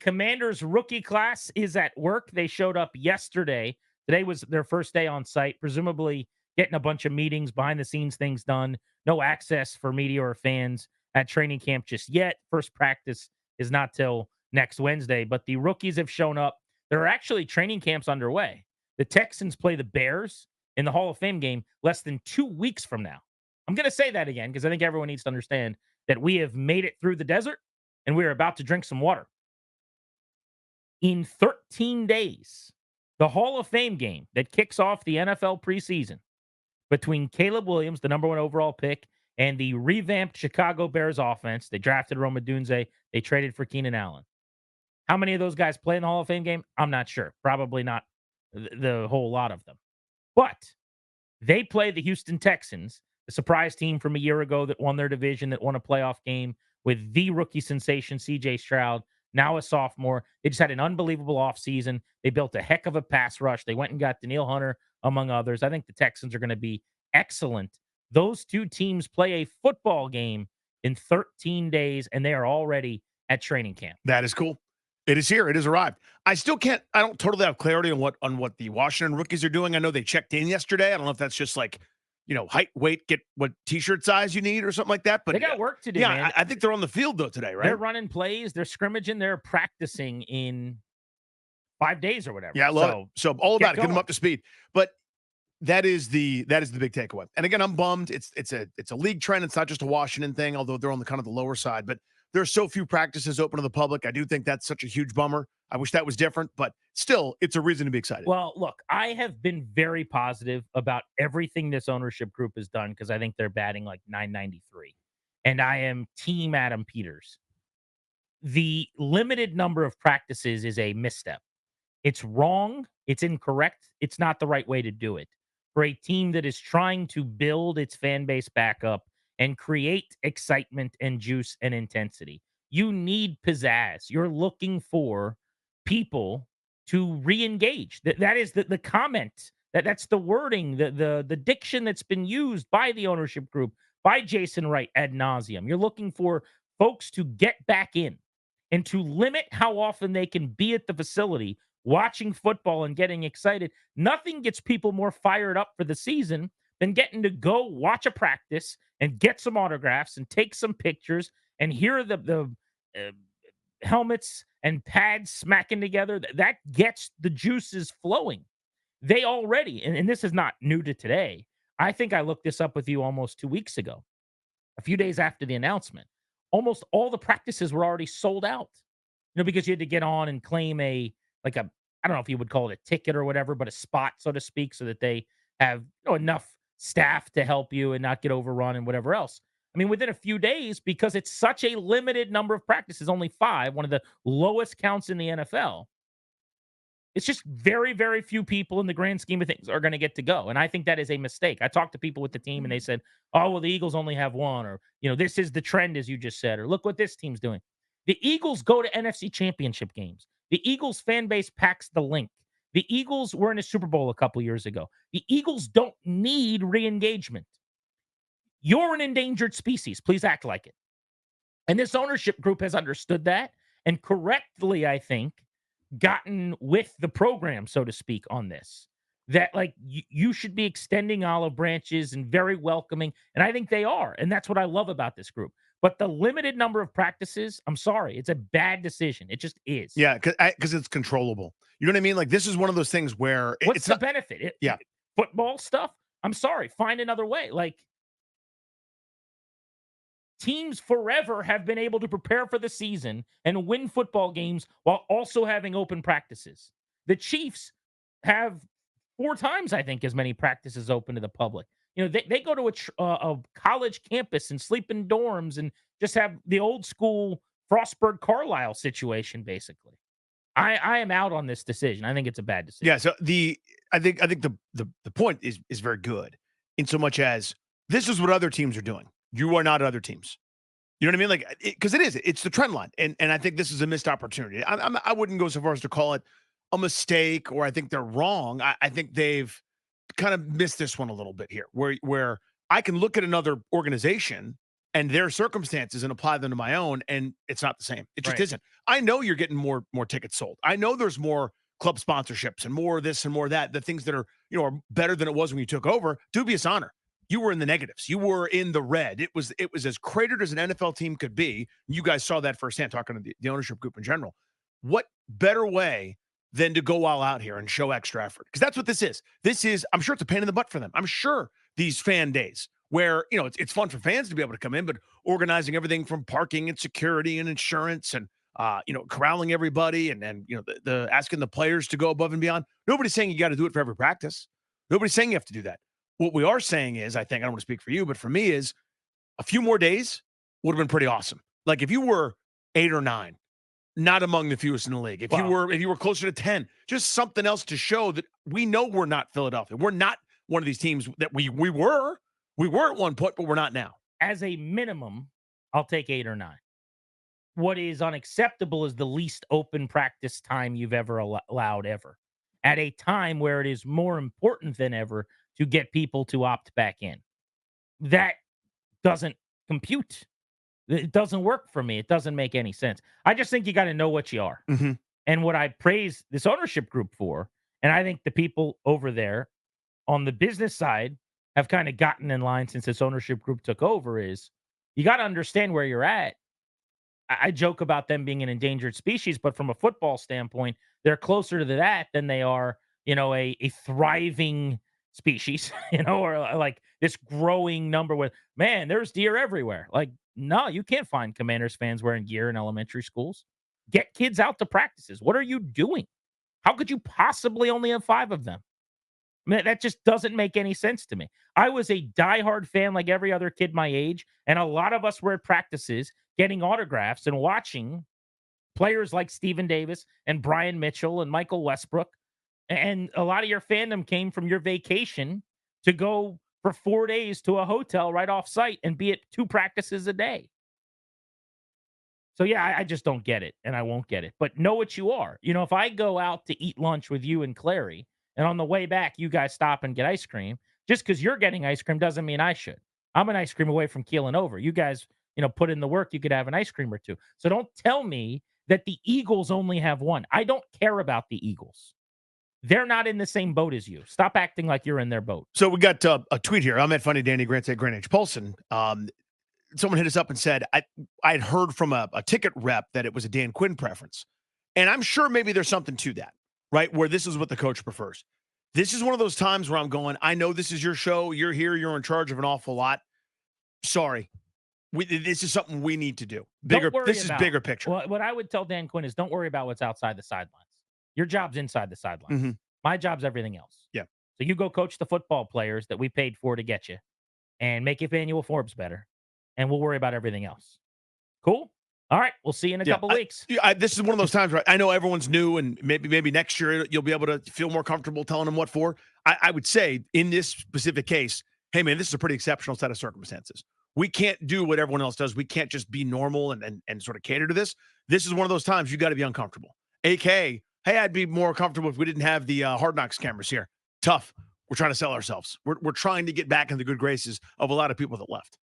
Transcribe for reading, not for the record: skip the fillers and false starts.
Commanders rookie class is at work. They showed up yesterday. Today was their first day on site, presumably getting a bunch of meetings, behind the scenes things done. No access for media or fans at training camp just yet. First practice is not till next Wednesday, but the rookies have shown up. There are actually training camps underway. The Texans play the Bears in the Hall of Fame game less than 2 weeks from now. I'm going to say that again because I think everyone needs to understand that we have made it through the desert and we are about to drink some water. In 13 days, the Hall of Fame game that kicks off the NFL preseason between Caleb Williams, the number one overall pick, and the revamped Chicago Bears offense. They drafted Rome Odunze. They traded for Keenan Allen. How many of those guys play in the Hall of Fame game? I'm not sure. Probably not the whole lot of them. But they play the Houston Texans, the surprise team from a year ago that won their division, that won a playoff game with the rookie sensation, C.J. Stroud, now a sophomore. They just had an unbelievable offseason. They built a heck of a pass rush. They went and got Danielle Hunter, among others. I think the Texans are going to be excellent. Those two teams play a football game in 13 days, and they are already at training camp. That is cool. It is here. It has arrived. I don't totally have clarity on what the Washington rookies are doing. I know they checked in yesterday. I don't know if that's just like, height, weight, get what T-shirt size you need or something like that. But they got work to do, yeah, man. I think they're on the field, though, today, right? They're running plays. They're scrimmaging. They're practicing in 5 days or whatever. Yeah, I love it. So all about it. Get them up to speed. But that is the big takeaway. And again, I'm bummed. It's a league trend. It's not just a Washington thing, although they're on the kind of the lower side. But there are so few practices open to the public. I do think that's such a huge bummer. I wish that was different, but still, it's a reason to be excited. Well, look, I have been very positive about everything this ownership group has done because I think they're batting like 993. And I am team Adam Peters. The limited number of practices is a misstep. It's wrong. It's incorrect. It's not the right way to do it. For a team that is trying to build its fan base back up and create excitement and juice and intensity, you need pizzazz. You're looking for people to re-engage. That is the comment. That's the wording, the diction that's been used by the ownership group, by Jason Wright ad nauseum. You're looking for folks to get back in and to limit how often they can be at the facility watching football and getting excited. Nothing gets people more fired up for the season than getting to go watch a practice and get some autographs and take some pictures and hear the helmets and pads smacking together. That gets the juices flowing. They already, and this is not new to today. I think I looked this up with you almost 2 weeks ago, a few days after the announcement. Almost all the practices were already sold out, because you had to get on and claim I don't know if you would call it a ticket or whatever, but a spot, so to speak, so that they have enough staff to help you and not get overrun and whatever else. I mean, within a few days, because it's such a limited number of practices, only 5, one of the lowest counts in the NFL, it's just very, very few people in the grand scheme of things are going to get to go. And I think that is a mistake. I talked to people with the team and they said, oh, well, the Eagles only have one, or, this is the trend, as you just said, or look what this team's doing. The Eagles go to NFC championship games. The Eagles fan base packs the link. The Eagles were in a Super Bowl a couple years ago. The Eagles don't need re-engagement. You're an endangered species. Please act like it. And this ownership group has understood that and correctly, I think, gotten with the program, so to speak, on this. That, you should be extending olive branches and very welcoming. And I think they are. And that's what I love about this group. But the limited number of practices, I'm sorry, it's a bad decision. It just is. Yeah, because it's controllable. You know what I mean? Like, this is one of those things where what's the benefit? Yeah. Football stuff? I'm sorry. Find another way. Teams forever have been able to prepare for the season and win football games while also having open practices. The Chiefs have 4 times, I think, as many practices open to the public. They go to a college campus and sleep in dorms and just have the old school Frostburg Carlisle situation, basically. I am out on this decision. I think it's a bad decision. Yeah, so I think the point is very good in so much as this is what other teams are doing. You are not other teams. You know what I mean? Because it's the trend line. And I think this is a missed opportunity. I wouldn't go so far as to call it a mistake, or I think they're wrong. I think they've kind of missed this one a little bit here, where I can look at another organization and their circumstances and apply them to my own, and it's not the same. It just Right. isn't. I know you're getting more tickets sold. I know there's more club sponsorships and more this and more that. The things that are are better than it was when you took over. Dubious honor. You were in the negatives. You were in the red. It was as cratered as an NFL team could be. You guys saw that firsthand, talking to the ownership group in general. What better way than to go all out here and show extra effort? Because that's what this is. This is, I'm sure it's a pain in the butt for them. I'm sure these fan days where, it's fun for fans to be able to come in, but organizing everything from parking and security and insurance and, corralling everybody and the asking the players to go above and beyond. Nobody's saying you got to do it for every practice. Nobody's saying you have to do that. What we are saying is, I think, I don't want to speak for you, but for me is a few more days would have been pretty awesome. Like if you were 8 or 9, not among the fewest in the league. If you were closer to 10, just something else to show that we know we're not Philadelphia. We're not one of these teams that we were. We were at one point, but we're not now. As a minimum, I'll take 8 or 9. What is unacceptable is the least open practice time you've ever allowed ever, at a time where it is more important than ever to get people to opt back in. That doesn't compute. It doesn't work for me. It doesn't make any sense. I just think you got to know what you are. Mm-hmm. And what I praise this ownership group for, and I think the people over there on the business side have kind of gotten in line since this ownership group took over, is you got to understand where you're at. I joke about them being an endangered species, but from a football standpoint, they're closer to that than they are, a thriving species, or like this growing number with, man, there's deer everywhere. Like, no, you can't find Commanders fans wearing gear in elementary schools. Get kids out to practices. What are you doing? How could you possibly only have 5 of them? I mean, that just doesn't make any sense to me. I was a diehard fan like every other kid my age, and a lot of us were at practices getting autographs and watching players like Steven Davis and Brian Mitchell and Michael Westbrook. And a lot of your fandom came from your vacation to go for 4 days to a hotel right off site and be at 2 practices a day. So, yeah, I just don't get it, and I won't get it. But know what you are. If I go out to eat lunch with you and Clary, and on the way back, you guys stop and get ice cream, just because you're getting ice cream doesn't mean I should. I'm an ice cream away from keeling over. You guys, put in the work, you could have an ice cream or 2. So don't tell me that the Eagles only have 1. I don't care about the Eagles. They're not in the same boat as you. Stop acting like you're in their boat. So we got a tweet here. I'm at Funny Danny Grant at Grant H. Paulson. Someone hit us up and said, I had heard from a ticket rep that it was a Dan Quinn preference. And I'm sure maybe there's something to that, right? Where this is what the coach prefers. This is one of those times where I'm going, I know this is your show. You're here. You're in charge of an awful lot. Sorry. This is something we need to do. This is bigger picture. Well, what I would tell Dan Quinn is don't worry about what's outside the sidelines. Your job's inside the sidelines. Mm-hmm. My job's everything else. Yeah. So you go coach the football players that we paid for to get you and make Emmanuel Forbes better. And we'll worry about everything else. Cool? All right. We'll see you in a couple weeks. This is one of those times, right? I know everyone's new, and maybe next year you'll be able to feel more comfortable telling them what for. I would say in this specific case, hey, man, this is a pretty exceptional set of circumstances. We can't do what everyone else does. We can't just be normal and sort of cater to this. This is one of those times you got to be uncomfortable. AKA, hey, I'd be more comfortable if we didn't have the Hard Knocks cameras here. Tough. We're trying to sell ourselves. We're trying to get back in the good graces of a lot of people that left.